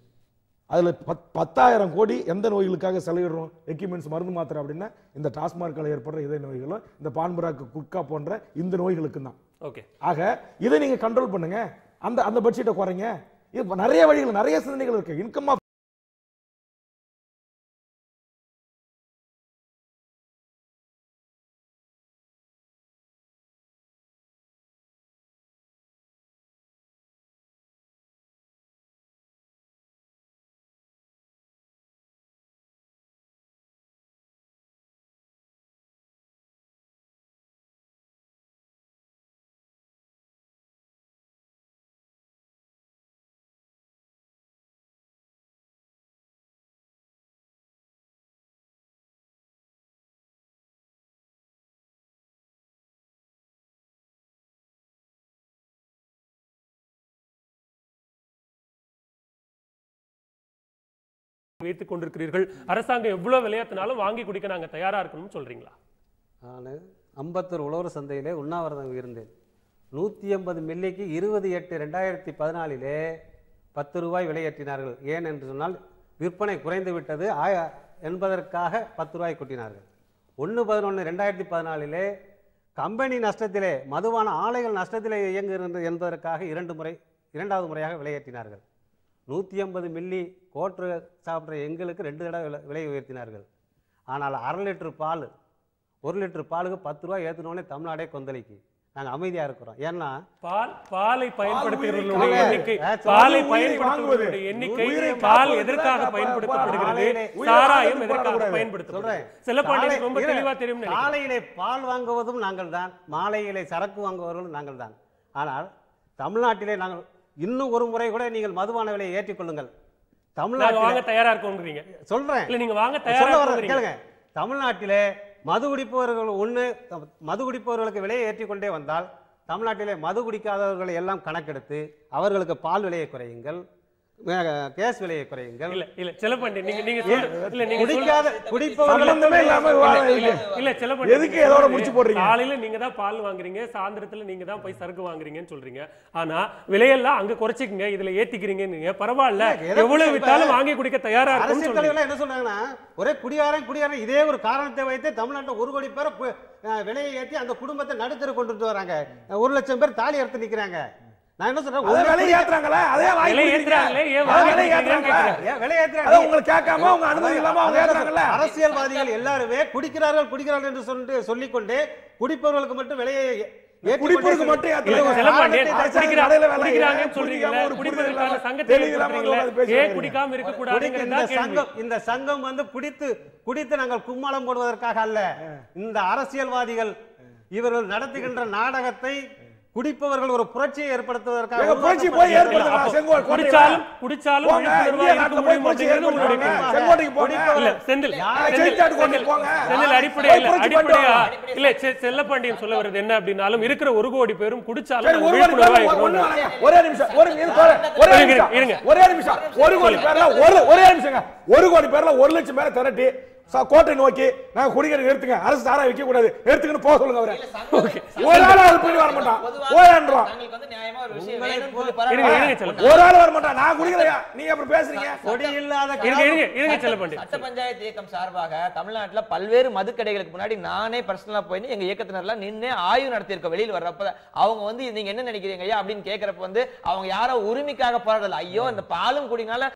அதுல 10,000 கோடி எந்த நோய்களுக்காக செலவிடுறோம்? எக்யூப்மெண்ட்ஸ் மருந்து மாத்திரை அப்படின்னா இந்த டாஸ்மார்க்கால ஏற்படுற இதய நோய்களும் இந்த பான்பராக்கு குட்கா போன்ற இந்த நோய்களுக்கு தான். ஓகே, ஆக இதை நீங்க கண்ட்ரோல் பண்ணுங்க. அந்த பட்ஜெட்டை குறைங்க. இது நிறைய வழிகள் நிறைய சிந்தனைகள் இருக்கு. இன்கம் வைத்துக் கொண்டிருக்கிறீர்கள். அரசாங்கம் எவ்வளவு விலையாத்தினாலும் வாங்கி குடிக்க நாங்க தயாரா இருக்கணும்னு சொல்றீங்களா? நான் அம்பத்தூர் உழவர் சந்தையிலே உண்ணாவிரதம் இருந்தேன். 150 மில்லிக்கு 28/2014 10 ரூபாய் விலையேற்றினார்கள். ஏன் என்று சொன்னால் விற்பனை குறைந்து விட்டது என்பதற்காக 10 ரூபாய் கூட்டினார்கள். 1/11/2014 கம்பெனி நஷ்டத்திலே மதுவான ஆலைகள் நஷ்டத்திலே இயங்குகிறது என்பதற்காக 2வது முறையாக விலையேற்றினார்கள். 150 மில்லி கோட்ரு சாப்பிட்ற எங்களுக்கு 2 தடவை விலை உயர்த்தினார்கள். ஆனால் 1/2 லிட்டர் பால் 1 லிட்டர் பாலுக்கு 10 ரூபாய் ஏற்றினோடனே தமிழ்நாடே கொந்தளிக்கு. நாங்கள் அமைதியாக இருக்கிறோம். ஏன்னா பாலை பயன்படுத்துகிறவர்களுடைய எண்ணிக்கை பால் எதற்காக பயன்படுத்தப்படுகிறது, சாராயம் எதற்காக பயன்படுத்தப்படுகிறது சில பாண்டியன் ரொம்ப தெளிவா தெரியும். காலையிலே பால் வாங்குவதும் நாங்கள் தான், மாலையிலே சரக்கு வாங்குவவர்களும் நாங்கள் தான். ஆனால் தமிழ்நாட்டிலே நாங்கள் இன்னும் ஒரு முறை கூட நீங்கள் மதுபான விலையை ஏற்றிக்கொள்ளுங்கள். தமிழ்நாட்டில் வாங்க தயாரா இருக்கும் சொல்றேன். இல்ல நீங்க வாங்க தயாரா கேளுங்க. தமிழ்நாட்டிலே மது குடிப்பவர்களுக்கு விலையை ஏற்றிக்கொண்டே வந்தால் தமிழ்நாட்டிலே மது குடிக்காதவர்களை எல்லாம் கணக்கெடுத்து அவர்களுக்கு பால் விலையை குறையுங்கள், கேஸ் விலையை குறையுங்கள். இல்ல செல்லப்பாண்டி நீங்க இல்ல நீங்க குடிக்காத குடிப்பவர்கள் சம்பந்தமே இல்லாம விவாதம் இருக்கு. இல்ல செல்லப்பாண்டி எதுக்கு ஏதோட முடிச்சு போடுறீங்க? காலையில நீங்க தான் பால் வாங்குறீங்க, சாயந்தரத்துல நீங்க தான் போய் சரக்கு வாங்குறீங்கன்னு சொல்றீங்க. ஆனா விலையெல்லாம் அங்க குறைச்சிக்கங்க, இதுல ஏத்திக்கிறீங்க, பரவாயில்ல, எவ்வளவு வித்தாலும் வாங்கி குடிக்க தயாரா இருக்கும். அரசியல் தலைவர்கள் என்ன சொல்றாங்கன்னா, ஒரே குடியாரன் இதே ஒரு காரணத்தை வைத்து தமிழ்நாட்டில் 1 கோடி பேர் விலையை ஏற்றி அந்த குடும்பத்தை நடுத்தர கொண்டு வராங்க. 1 லட்சம் பேர் தாலி எடுத்து நிக்கிறாங்க. நான் என்ன சொல்றேன், விலை ஏத்துறாங்களே, அதே விலை ஏத்துறாங்களே, ஏன் விலை ஏத்துறாங்களே, விலை ஏத்துறாங்க. உங்களுக்கு கேட்காம உங்க அனுமதி இல்லாம அவங்க ஏத்துறாங்கல்ல. அரசியல்வாதிகள் எல்லாருமே குடிக்கிறார்கள் என்று சொல்லிக்கொண்டு குடிப்பவர்களுக்கு மட்டும் விலையை குடிப்பவருக்கு மட்டும் இந்த சங்கம் வந்து குடித்து நாங்கள் கும்மாளம் போடுவதற்காக அல்ல. இந்த அரசியல்வாதிகள் இவர்கள் நடத்துகின்ற நாடகத்தை குடிப்பவர்கள் ஒரு புரட்சியை ஏற்படுத்துவதற்காக புரட்சி போய் ஏற்படுத்தலாம். செங்கோல் குடிச்சாலும் செல்லப்பாண்டியன் சொல்ல வருது என்ன அப்படின்னாலும் இருக்கிற 1 கோடி பேரும் குடிச்சாலும் ஒரே நிமிஷம் ஒரே நிமிஷம் 1 கோடி பேர்ல ஒரே நிமிஷங்க 1 கோடி பேர்ல 1 லட்சம் பேரை திரட்டி கோட்டை நோக்கி நாங்க குடிக்கிறது எடுத்துங்க, அரசு சாரா வைக்க கூடாது, எடுத்துக்கன்னு போக சொல்லுங்க. அவரை ஒரு ஆள் அது பண்ணி வர மாட்டான், ஓயாண்டுவான். ஒரு ஆள் வர மாட்டான், நான் குடிக்கலையா, நீங்க அப்புறம் பேசுறீங்க. கொடி இல்லாத சட்ட பஞ்சாயத்து இயக்கம் சார்பாக தமிழ்நாட்டுல பல்வேறு மதுக்கடைகளுக்கு முன்னாடி நானே பர்சனலா போய் எங்க இயக்கத்தினர்லாம் நின்று ஆய்வு நடத்தியிருக்க. வெளியில் வர்றப்ப அவங்க வந்து நீங்க என்ன நினைக்கிறீங்க ஐயா அப்படின்னு கேட்கறப்ப வந்து அவங்க யாரோ உரிமைக்காக போராடல, ஐயோ இந்த பாலும் குடினால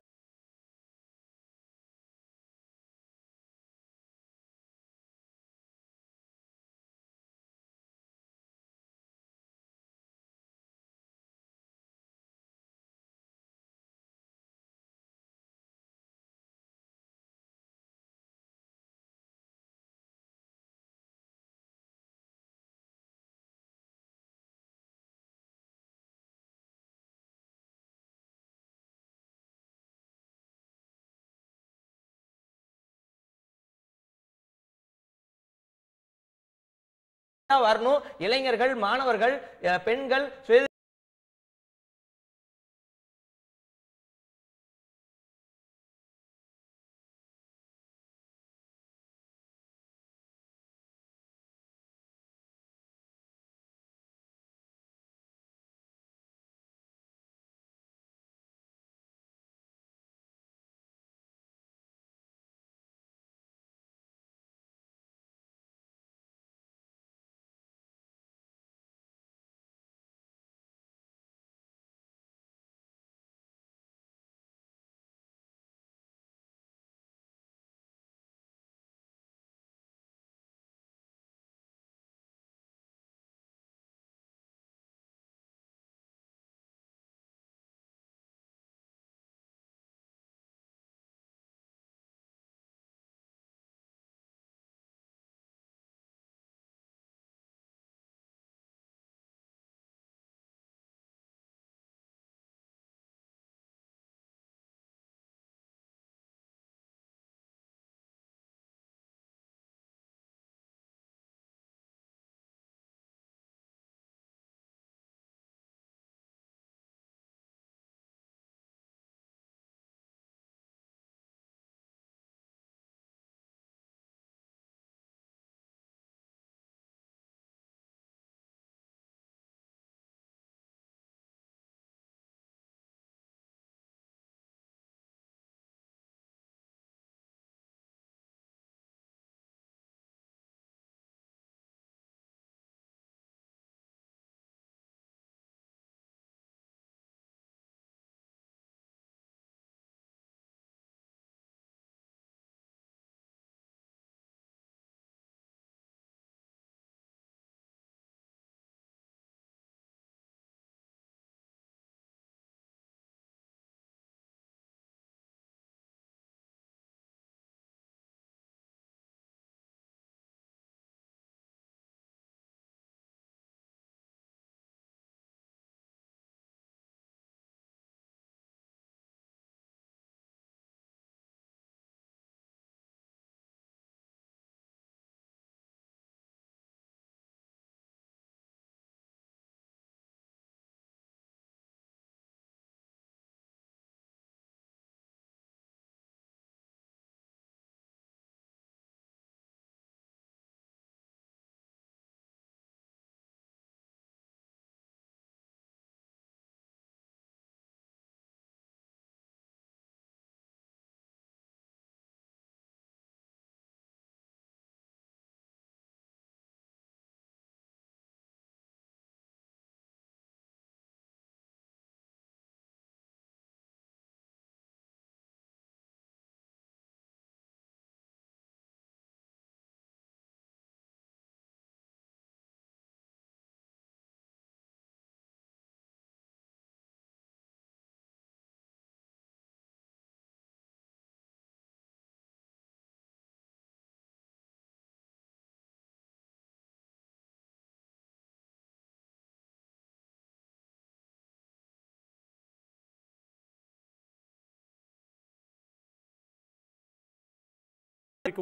வரணும். இளைஞர்கள், மாணவர்கள், பெண்கள்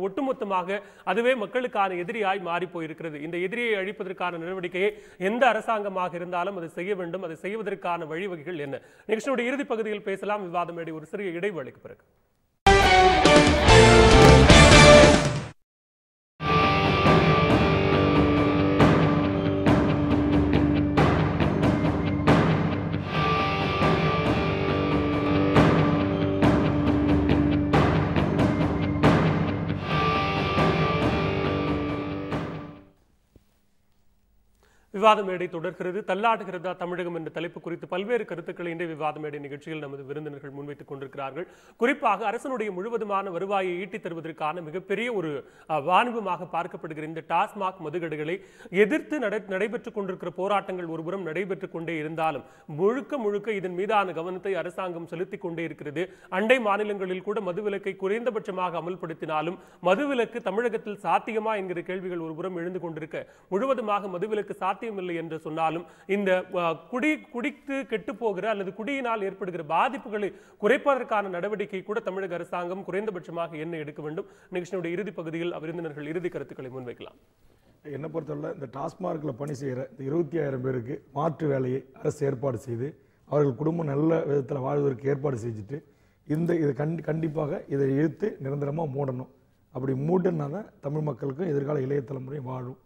ஒட்டுமொத்தமாக அதுவே மக்களுக்கான எதிரியாய் மாறி போயிருக்கிறது. இந்த எதிரியை அழிப்பதற்கான நடவடிக்கையை எந்த அரசாங்கமாக இருந்தாலும் அதை செய்ய வேண்டும். அதை செய்வதற்கான வழிவகைகள் என்ன? நிகழ்ச்சியுடைய இறுதி பகுதியில் பேசலாம். விவாதம் மேடை ஒரு சிறிய இடைவேளைக்கு பிறகு. விவாத மேடை தொடர்கிறது. தள்ளாடுகிறதா தமிழகம் என்ற தலைப்பு குறித்து பல்வேறு கருத்துக்களை இன்றைய விவாத மேடை நிகழ்ச்சியில் நமது விருந்தினர்கள் முன்வைத்துக் கொண்டிருக்கிறார்கள். குறிப்பாக அரசனுடைய முழுவதுமான வருவாயை ஈட்டித் தருவதற்கான மிகப்பெரிய ஒரு வாணிபமாக பார்க்கப்படுகிற இந்த டாஸ்மாக் மதுக்கடைகளை எதிர்த்து நடைபெற்றுக் கொண்டிருக்கிற போராட்டங்கள் ஒருபுறம் நடைபெற்றுக் கொண்டே இருந்தாலும் முழுக்க இதன் மீதான கவனத்தை அரசாங்கம் செலுத்திக் கொண்டே இருக்கிறது. அண்டை மாநிலங்களில் கூட மதுவிலக்கை குறைந்தபட்சமாக அமல்படுத்தினாலும் மதுவிலக்கு தமிழகத்தில் சாத்தியமா என்கிற கேள்விகள் ஒருபுறம் எழுந்து கொண்டிருக்க முழுவதுமாக மதுவிலக்கு சாத்தியம் இல்லை என்று சொன்னாலும் இந்த குடித்து கெட்டு போகிற அல்லது குடியினால் ஏற்படுகிற பாதிப்புகளை குறைப்பதற்கான நடவடிக்கை கூட தமிழக அரசாங்கம் குறைந்தபட்சமாக என்ன எடுக்க வேண்டும்? நிகழ்ச்சியுடைய இறுதி பகுதியில் விருந்தினர்கள் இறுதி கருத்துக்களை முன்வைக்கலாம். என்னை பொறுத்தவரை இந்த டாஸ்மார்க்ல பணி செய்கிற 25,000 பேருக்கு மாற்று வேலையை அரசு ஏற்பாடு செய்து அவர்கள் குடும்பம் நல்ல விதத்தில் வாழ்வதற்கு ஏற்பாடு செஞ்சுட்டு இது கண்டிப்பாக இதை இழுத்து நிரந்தரமாக மூடணும். அப்படி மூடனா தான் தமிழ் மக்களுக்கும் எதிர்கால இளைய தலைமுறையும் வாழும்.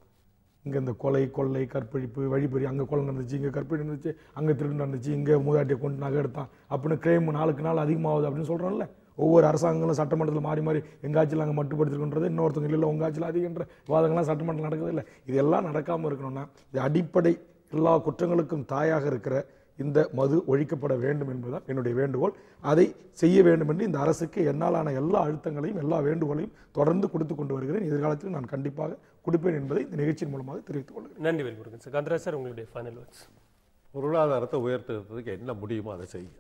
இங்கே இந்த கொலை கொள்ளை கற்பழிப்பு வழிபறி, அங்கே கொலை நடந்துச்சு, இங்கே கற்பழி நடந்துச்சு, அங்கே திருடு நடந்துச்சு, இங்கே மூதாட்டியை கொண்டு நகை எடுத்தான் அப்படின்னு கிரைம் நாளுக்கு நாள் அதிகமாகுது அப்படின்னு சொல்கிறோம்ல. ஒவ்வொரு அரசாங்கங்களும் சட்டமன்றத்தில் மாறி எங்கள் ஆட்சியில் அங்கே மட்டுப்படுத்திருக்கின்றது, இன்னொருத்தவங்க இல்லை உங்கள் ஆட்சியில் அதிகன்ற வாதங்கள்லாம் சட்டமன்றம் நடக்குது இல்லை. இதெல்லாம் நடக்காமல் இருக்கணும்னா இது அடிப்படை எல்லா குற்றங்களுக்கும் தாயாக இருக்கிற இந்த மது ஒழிக்கப்பட வேண்டும் என்பதுதான் என்னுடைய வேண்டுகோள். அதை செய்ய வேண்டும் என்று இந்த அரசுக்கு என்னாலான எல்லா அழுத்தங்களையும் எல்லா வேண்டுகோளையும் தொடர்ந்து கொடுத்து கொண்டு வருகிறேன். எதிர்காலத்தில் நான் கண்டிப்பாக கொடுப்பேன் என்பதை இந்த நிகழ்ச்சியின் மூலமாக தெரிவித்துக் கொள்கிறேன். நன்றி வேல்முருகன் சார். கந்தராஜ் சார், உங்களுடைய ஃபைனல் வேர்ட்ஸ். பொருளாதாரத்தை உயர்த்துறதுக்கு என்ன முடியுமோ அதை செய்யுங்க.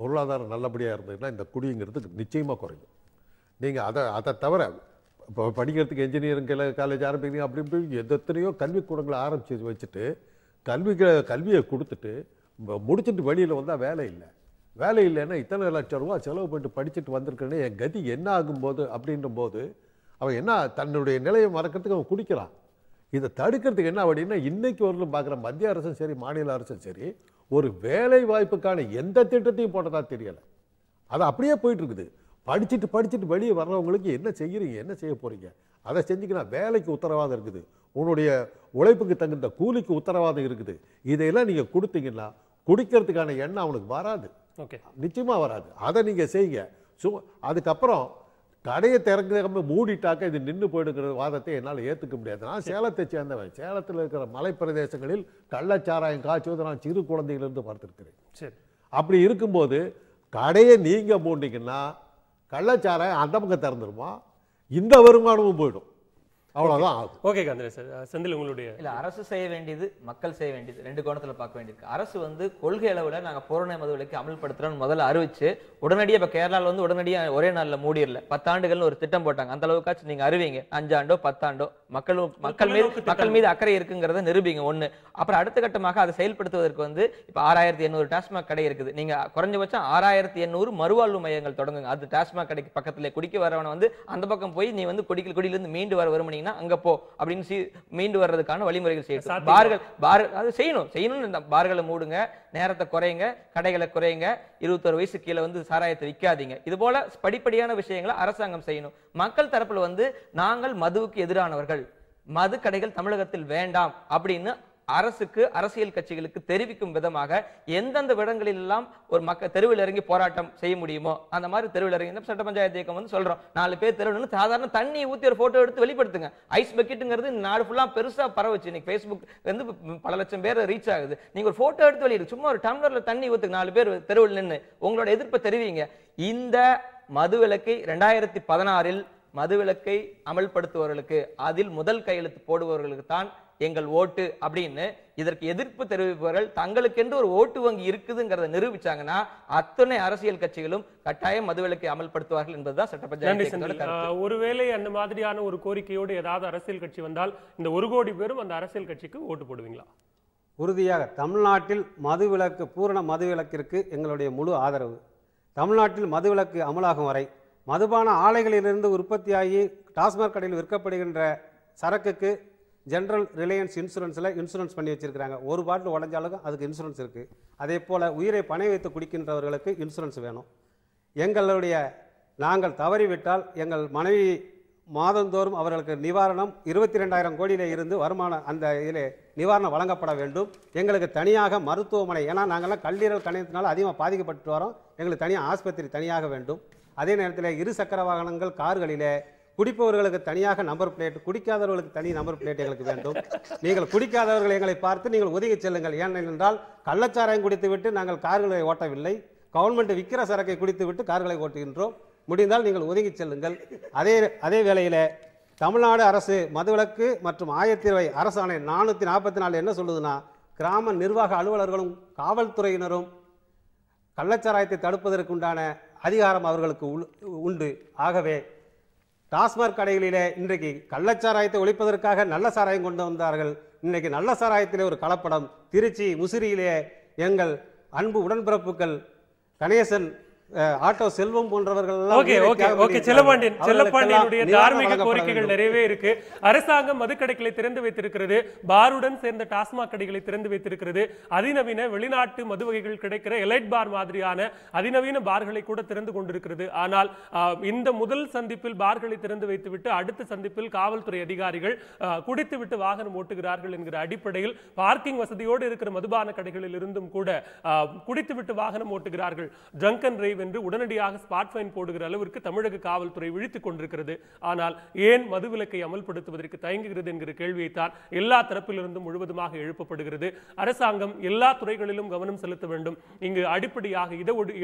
பொருளாதாரம் நல்லபடியாக இருந்ததுன்னா இந்த குடிங்கிறது நிச்சயமாக குறையும். நீங்கள் அதை தவிர இப்போ படிக்கிறதுக்கு இன்ஜினியரிங் காலேஜ் ஆரம்பிக்கிறீங்க, அப்படி இப்படி எத்தனையோ கல்விக்கூடங்களை ஆரம்பித்து வச்சுட்டு கல்வியை கொடுத்துட்டு முடிச்சுட்டு வெளியில் வந்தால் வேலை இல்லைன்னா இத்தனை லட்சம் ரூபா செலவு பண்ணிட்டு படிச்சுட்டு வந்திருக்கேன்னு என் கதி என்ன ஆகும்போது அப்படின்ற போது அவன் என்ன தன்னுடைய நிலையை மறக்கிறதுக்கு அவன் குடிக்கிறான். இதை தடுக்கிறதுக்கு என்ன அப்படின்னா இன்னைக்கு வரலும் பார்க்குற மத்திய அரசும் சரி மாநில அரசும் சரி ஒரு வேலை வாய்ப்புக்கான எந்த திட்டத்தையும் போட்டதா தெரியலை. அது அப்படியே போயிட்டு இருக்குது. படிச்சுட்டு வெளியே வர்றவங்களுக்கு என்ன செய்கிறீங்க, என்ன செய்ய போறீங்க, அதை செஞ்சுக்கினா வேலைக்கு உத்தரவாதம் இருக்குது, உன்னுடைய உழைப்புக்கு தகுந்த கூலிக்கு உத்தரவாதம் இருக்குது. இதையெல்லாம் நீங்கள் கொடுத்தீங்கன்னா குடிக்கிறதுக்கான எண்ணம் அவனுக்கு வராது, நிச்சயமாக வராது. அதை நீங்கள் செய்யுங்க. அதுக்கப்புறம் கடையை திறக்காம மூடிட்டாக்க இது நின்று போயிடுங்கிற வாதத்தை என்னால் ஏற்றுக்க முடியாது. நான் சேலத்தை சேர்ந்தவன். சேலத்தில் இருக்கிற மலைப்பிரதேசங்களில் கள்ளச்சாராயம் காய்ச்சுவதை நான் சிறு குழந்தையிலிருந்து பார்த்துருக்கிறேன். சரி, அப்படி இருக்கும்போது கடையை நீங்கள் மூடிங்கன்னா கள்ளச்சாராயம் அந்த பக்கம் திறந்துருமா, இந்த வருமானமும் போயிடும். அவ்வளவுதான். ஓகே கந்தராஜ் சார், செந்தில் உங்களுடைய இல்ல அரசு செய்ய வேண்டியது மக்கள் செய்ய வேண்டியது ரெண்டு கோணத்துல பார்க்க வேண்டியிருக்கு. அரசு வந்து கொள்கை அளவுல நாங்க பூரண மதுவிலக்கு அமல்படுத்துறோம்னு முதல்ல அறிவிச்சு உடனடியாக இப்ப கேரளால வந்து உடனடியாக ஒரே நாள்ல மூடிடல. 10 ஆண்டுகள்னு ஒரு திட்டம் போட்டாங்க. அந்த அளவுக்காச்சும் நீங்க அறிவிங்க. 5 ஆண்டோ 10 ஆண்டோ மக்கள் மீது அக்கறை இருக்குங்கிறத நிரூபிங்க. ஒண்ணு. அப்புறம் அடுத்த கட்டமாக அதை செயல்படுத்துவதற்கு வந்து இப்ப 6800 டாஸ்மாக் கடை இருக்குது. நீங்க குறைஞ்சபட்சம் 6800 மறுவாழ்வு மையங்கள் தொடங்குங்க. அது டாஸ்மாக் கடைக்கு பக்கத்துல குடிக்க வரவன வந்து அந்த பக்கம் போய் நீ வந்து குடியிலிருந்து மீண்டு வர வருமனீங்கன்னா அங்க போ அப்படின்னு மீண்டு வர்றதுக்கான வழிமுறைகள் செய்யணும். அது செய்யணும். பார்களை மூடுங்க, நேரத்தை குறையுங்க, கடைகளை குறையுங்க, 21 வயசு கீழே வந்து சாராயத்தை விற்காதீங்க. இது போல படிப்படியான விஷயங்களை அரசாங்கம் செய்யணும். மக்கள் தரப்புல வந்து நாங்கள் மதுவுக்கு எதிரானவர்கள், மது கடைகள் தமிழகத்தில் வேண்டாம் அப்படின்னு அரசுக்கு அரசியல் கட்சிகளுக்கு தெரிவிக்கும் விதமாக எந்தெந்த இடங்களில் எல்லாம் ஒரு மக்கள் தெருவில் இறங்கி போராட்டம் செய்ய முடியுமோ அந்த மாதிரி தெருவில் இறங்கி சட்ட பஞ்சாயத்து இயக்கம் வந்து சொல்றோம். 4 பேர் தெருவில் சாதாரண தண்ணி ஊத்தி ஒரு போட்டோ எடுத்து வெளிப்படுத்துங்க. ஐஸ் பக்கெட்டுங்கிறது நாடு ஃபுல்லா பெருசா பரவச்சு. இன்னைக்கு Facebook வந்து பல லட்சம் பேர் ரீச் ஆகுது. நீங்க ஒரு போட்டோ எடுத்து வெளியிடு, சும்மா ஒரு டம்ளர்ல தண்ணி ஊத்துங்க, 4 பேர் தெருவில் நின்று உங்களோட எதிர்ப்பை தெரிவிங்க. இந்த மதுவிலக்கை 2016 மதுவிலக்கை அமல்படுத்துபவர்களுக்கு அதில் முதல் கையெழுத்து போடுபவர்களுக்கு தான் எங்கள் ஓட்டு அப்படின்னு இதற்கு எதிர்ப்பு தெரிவிப்பவர்கள் தங்களுக்கென்று ஒரு ஓட்டு வங்கி இருக்குதுங்கிறத நிரூபிச்சாங்கன்னா அத்தனை அரசியல் கட்சிகளும் கட்டாயம் மதுவிலக்கை அமல்படுத்துவார்கள் என்பதுதான் சட்ட பஞ்சாயத்து. ஒருவேளை அந்த மாதிரியான ஒரு கோரிக்கையோடு ஏதாவது அரசியல் கட்சி வந்தால் இந்த 1 கோடி பேரும் அந்த அரசியல் கட்சிக்கு ஓட்டு போடுவீங்களா? உறுதியாக. தமிழ்நாட்டில் மதுவிலக்கு பூரண மதுவிலக்கிற்கு எங்களுடைய முழு ஆதரவு. தமிழ்நாட்டில் மதுவிலக்கு அமலாகும் வரை மதுபான ஆலைகளிலிருந்து உற்பத்தியாகி டாஸ்மாக் கடையில் விற்கப்படுகின்ற சரக்குக்கு ஜெனரல் ரிலையன்ஸ் இன்சூரன்ஸ் பண்ணி வச்சிருக்கிறாங்க. ஒரு பாட்டில் உடஞ்சாலும் அதுக்கு இன்சூரன்ஸ் இருக்குது. அதே போல் உயிரை பணை வைத்து குடிக்கின்றவர்களுக்கு இன்சூரன்ஸ் வேணும். நாங்கள் தவறிவிட்டால் எங்கள் மனைவி மாதந்தோறும் அவர்களுக்கு நிவாரணம் 22,000 கோடியிலே இருந்து வருமானம் அந்த இதில் நிவாரணம் வழங்கப்பட வேண்டும். எங்களுக்கு தனியாக மருத்துவமனை, ஏன்னா நாங்கள்லாம் கல்லீரல் கணையத்தினால அதிகமாக பாதிக்கப்பட்டு வரோம். எங்களுக்கு தனியாக ஆஸ்பத்திரி தனியாக வேண்டும். அதே நேரத்தில் 2 சக்கர வாகனங்கள் கார்களிலே குடிப்பவர்களுக்கு தனியாக நம்பர் பிளேட், குடிக்காதவர்களுக்கு தனி நம்பர் பிளேட் எங்களுக்கு வேண்டும். நீங்கள் குடிக்காதவர்கள் எங்களை பார்த்து நீங்கள் ஒதுங்கி செல்லுங்கள். ஏனென்றால் கள்ளச்சாராயம் குடித்து விட்டு நாங்கள் கார்களை ஓட்டவில்லை. கவர்மெண்ட் விற்கிற சரக்கை குடித்து விட்டு கார்களை ஓட்டுகின்றோம். முடிந்தால் நீங்கள் ஒதுங்கி செல்லுங்கள். அதே வேளையில் தமிழ்நாடு அரசு மதுவிலக்கு மற்றும் ஆயத்தீர்வை அரசாணை 444 என்ன சொல்லுதுன்னா, கிராம நிர்வாக அலுவலர்களும் காவல்துறையினரும் கள்ளச்சாராயத்தை தடுப்பதற்குண்டான அதிகாரம் அவர்களுக்கு உண்டு. ஆகவே டாஸ்மாக் கடைகளிலே இன்றைக்கு கள்ளச்சாராயத்தை ஒழிப்பதற்காக நல்ல சாராயம் கொண்டு வந்தார்கள். இன்றைக்கு நல்ல சாராயத்திலே ஒரு கலப்படம். திருச்சி முசிறியிலே எங்கள் அன்பு உடன்பிறப்புகள் கணேசன், ஆட்டோ செல்வம் போன்றவர்கள் செல்லப்பாண்டியனுடைய தார்மீக கோரிக்கைகள் நிறையவே இருக்கு. அரசாங்கம் மதுக்கடைகளை திறந்து வைத்திருக்கிறது, பாருடன் சேர்ந்த டாஸ்மாக் கடைகளை திறந்து வைத்திருக்கிறது, அதிநவீன வெளிநாட்டு மது வகைகள் கிடைக்கிற எலைட் பார் மாதிரியான அதிநவீன பார்களை கூட திறந்து கொண்டிருக்கிறது. ஆனால் இந்த முதல் சந்திப்பில் பார்களை திறந்து வைத்துவிட்டு அடுத்த சந்திப்பில் காவல்துறை அதிகாரிகள் குடித்துவிட்டு வாகனம் ஓட்டுகிறார்கள் என்கிற அடிப்படையில் பார்க்கிங் வசதியோடு இருக்கிற மதுபான கடைகளில் இருந்தும் கூட குடித்துவிட்டு வாகனம் ஓட்டுகிறார்கள், ட்ரங்கன் டிரைவ் என்று உடனடியாக ஸ்பாட் ஃபைன் போடுகிற அளவிற்கு தமிழக காவல்துறை விழித்துக் கொண்டிருக்கிறது. ஆனால் ஏன் மதுவிலக்கை அமல்படுத்துவதற்கு தயங்குகிறது என்கிற கேள்வியைத்தான் எல்லா தரப்பிலிருந்தும் முழுவதுமாக எழுப்பப்படுகிறது. அரசாங்கம் எல்லா துறைகளிலும் கவனம் செலுத்த வேண்டும். இங்கு அடிப்படையாக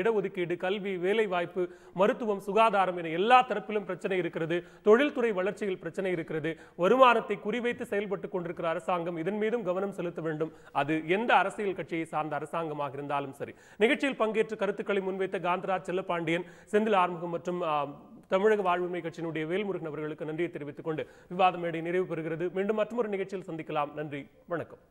இடஒதுக்கீடு, கல்வி, வேலைவாய்ப்பு, மருத்துவம், சுகாதாரம் என எல்லா தரப்பிலும் பிரச்சனை இருக்கிறது. தொழில்துறை வளர்ச்சியில் பிரச்சனை இருக்கிறது. வருமானத்தை குறிவைத்து செயல்பட்டுக் கொண்டிருக்கிற அரசாங்கம் இதன் மீதும் கவனம் செலுத்த வேண்டும். அது எந்த அரசியல் கட்சியை சார்ந்த அரசாங்கமாக இருந்தாலும் சரி. நிகழ்ச்சியில் பங்கேற்று கருத்துக்களை முன்வைத்த காந்தராஜ், செல்லப்பாண்டியன், செந்தில் ஆறுமுகம் மற்றும் தமிழக வாழ்வுரிமை கட்சியினுடைய வேல்முருகன் அவர்களுக்கு நன்றியை தெரிவித்துக் கொண்டு விவாத மேடை நிறைவு பெறுகிறது. மீண்டும் மற்றொரு நிகழ்ச்சியில் சந்திக்கலாம். நன்றி, வணக்கம்.